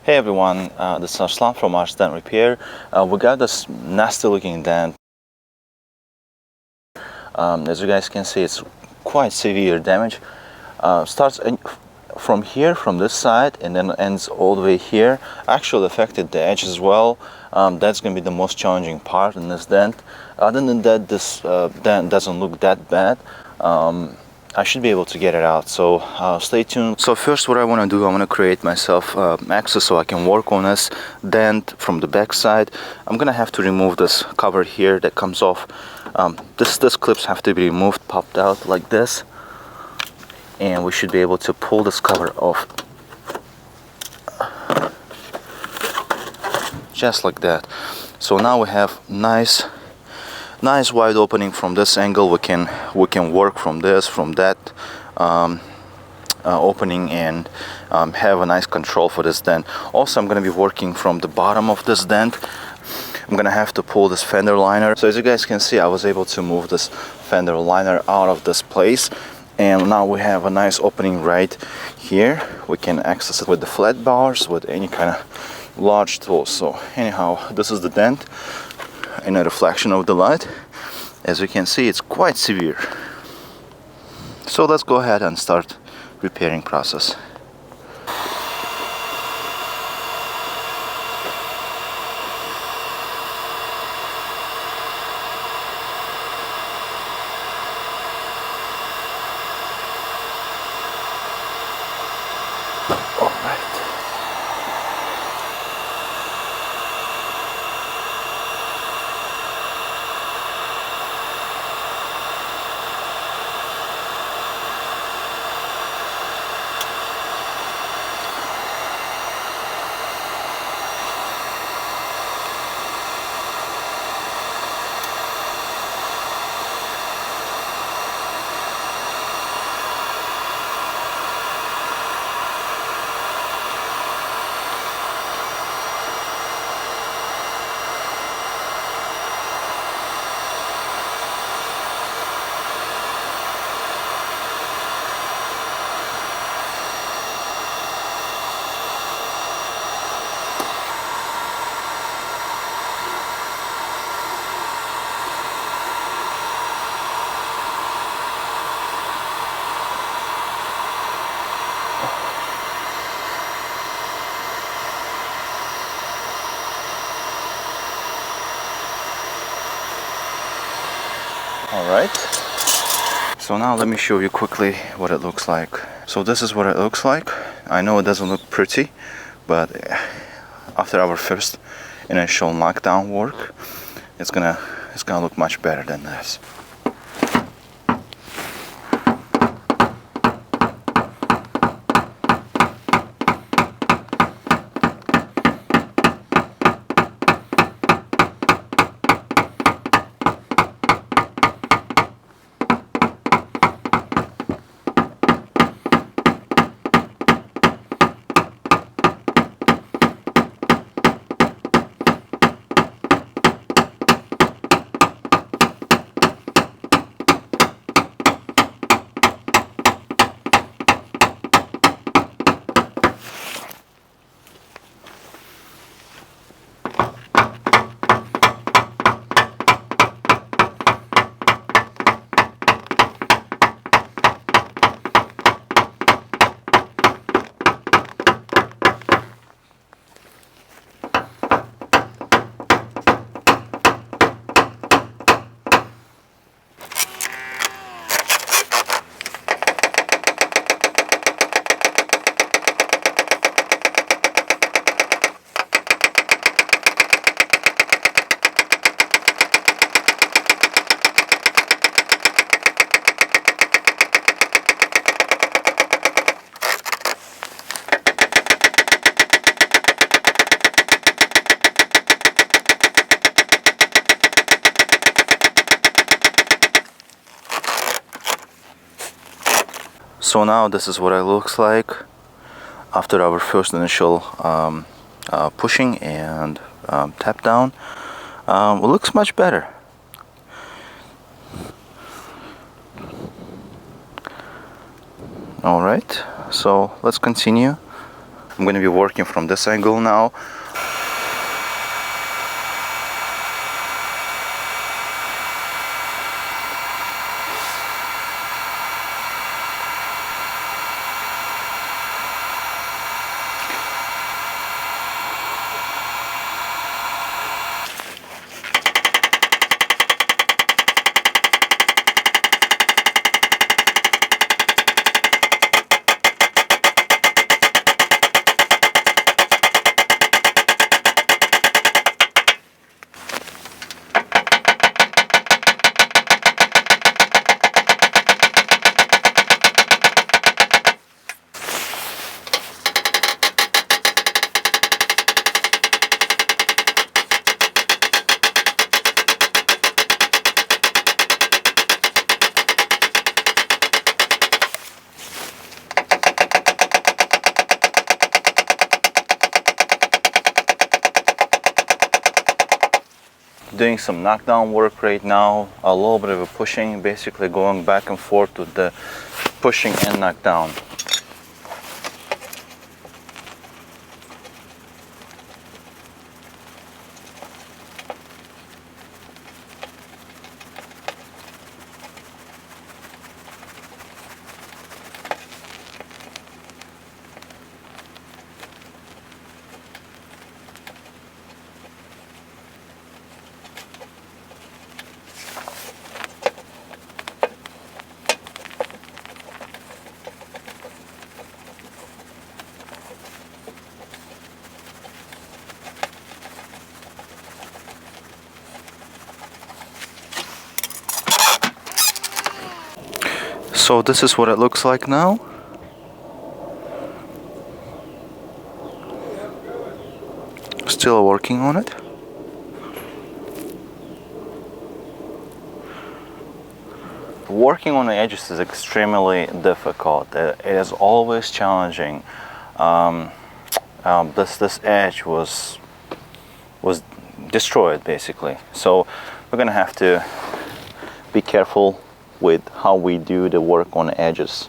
Hey everyone, this is Arslan from Ars Dent Repair. We got this nasty looking dent. As you guys can see, it's quite severe damage. Starts from here, from this side, and then ends all the way here. Actually affected the edge as well. That's going to be the most challenging part in this dent. Other than that, this dent doesn't look that bad. I should be able to get it out, so stay tuned. So first what I want to do, I want to create myself access so I can work on this dent from the back side. I'm gonna have to remove this cover here that comes off. This clips have to be removed, popped out like this, and we should be able to pull this cover off just like that. So now we have nice wide opening from this angle. We can work from this, from that opening, and have a nice control for this dent. Also, I'm going to be working from the bottom of this dent. I'm going to have to pull this fender liner. So as you guys can see, I was able to move this fender liner out of this place, and now we have a nice opening right here. We can access it with the flat bars, with any kind of large tools. So anyhow, this is the dent in a reflection of the light. As you can see, it's quite severe. So let's go ahead and start repairing process. All right. Alright, so now let me show you quickly what it looks like. So this is what it looks like. I know it doesn't look pretty, but after our first initial knockdown work, it's gonna look much better than this. So now this is what it looks like after our first initial pushing and tap down. It looks much better. Alright, so let's continue. I'm going to be working from this angle now. Doing some knockdown work right now, a little bit of a pushing, basically going back and forth with the pushing and knockdown. So this is what it looks like now. Still working on it. Working on the edges is extremely difficult. It is always challenging. This edge was destroyed basically. So we're gonna have to be careful with how we do the work on the edges.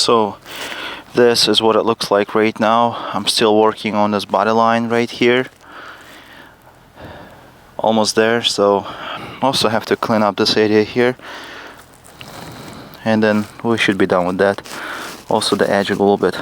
So this is what it looks like right now. I'm still working on this body line right here. Almost there, so also have to clean up this area here, and then we should be done with that. Also the edge a little bit.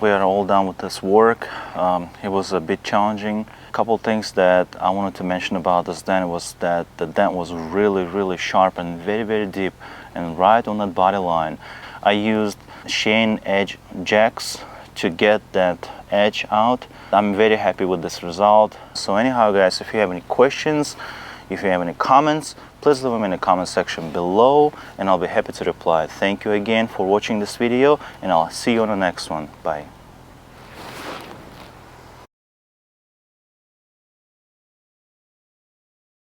We are all done with this work. It was a bit challenging. A couple things that I wanted to mention about this dent was that the dent was really sharp and very deep and right on that body line. I used chain edge jacks to get that edge out. I'm very happy with this result. So anyhow guys, if you have any questions, if you have any comments, please leave them in the comment section below and I'll be happy to reply. Thank you again for watching this video and I'll see you on the next one. Bye.